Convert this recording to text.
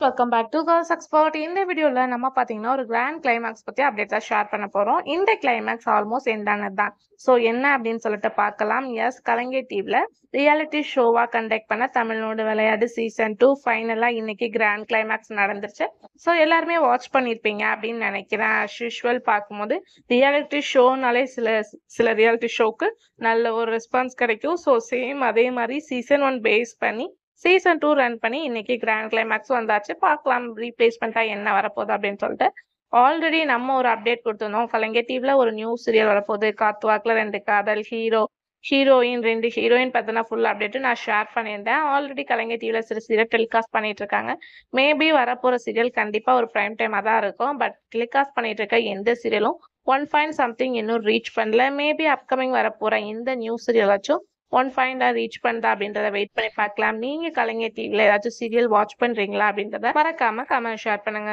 Welcome back to girls expert. இந்த வீடியோவில் நம்ம பார்த்தீங்கன்னா ஒரு கிராண்ட் கிளைமேக்ஸ் பற்றி அப்டேட் தான் ஷேர் பண்ண போகிறோம். இந்த கிளைமேக்ஸ் ஆல்மோஸ்ட் எண்டானது தான். ஸோ என்ன அப்படின்னு சொல்லிட்டு பார்க்கலாம். எஸ், கலைஞர் டிவியில் ரியாலிட்டி ஷோவாக கண்டக்ட் பண்ண தமிழ்நாடு விளையாடு சீசன் 2 ஃபைனலாக இன்னைக்கு கிராண்ட் கிளைமேக்ஸ் நடந்துருச்சு. ஸோ எல்லாருமே வாட்ச் பண்ணியிருப்பீங்க அப்படின்னு நினைக்கிறேன். ஆஸ் யூஷுவல் பார்க்கும்போது ரியாலிட்டி ஷோனாலே சில ரியாலிட்டி ஷோக்கு நல்ல ஒரு ரெஸ்பான்ஸ் கிடைக்கும். ஸோ சேம் அதே மாதிரி சீசன் 1 பேஸ் பண்ணி சீசன் 2 ரன் பண்ணி இன்னைக்கு கிராண்ட் கிளைமேக்ஸ் வந்தாச்சு. பார்க்கலாம் ரீப்ளேஸ்மெண்ட்டா என்ன வரப்போகுது அப்படின்னு சொல்லிட்டு. ஆல்ரெடி நம்ம ஒரு அப்டேட் கொடுத்துருந்தோம். கலைஞர் டிவியில் ஒரு நியூ சீரியல் வரப்போகுது. காத்துவாக்கில் 2 காதல், ஹீரோயின் 2 ஹீரோயின் பார்த்தோன்னா ஃபுல் அப்டேட்டு நான் ஷேர் பண்ணியிருந்தேன். ஆல்ரெடி கலைஞர் டிவியில் சில சீரியல் டெலிகாஸ்ட் பண்ணிட்டு இருக்காங்க. மேபி வரப்போகிற சீரியல் கண்டிப்பாக ஒரு ப்ரைம் டைமாக தான் இருக்கும். பட் டெலிகாஸ்ட் பண்ணிட்டு இருக்க எந்த சீரியலும் 1.something இன்னும் ரீச் பண்ணல. மேபி அப்கமிங் வரப்போகிற இந்த நியூ சீரியலாச்சும் 1 ரீச் பண்ணுதா அப்படின்றத வெயிட் பண்ணி பார்க்கலாம். நீங்க கலைஞர் டிவியில் ஏதாச்சும் சீரியல் வாட்ச் பண்றீங்களா அப்படின்றத மறக்காம கமெண்ட் ஷேர் பண்ணுங்க.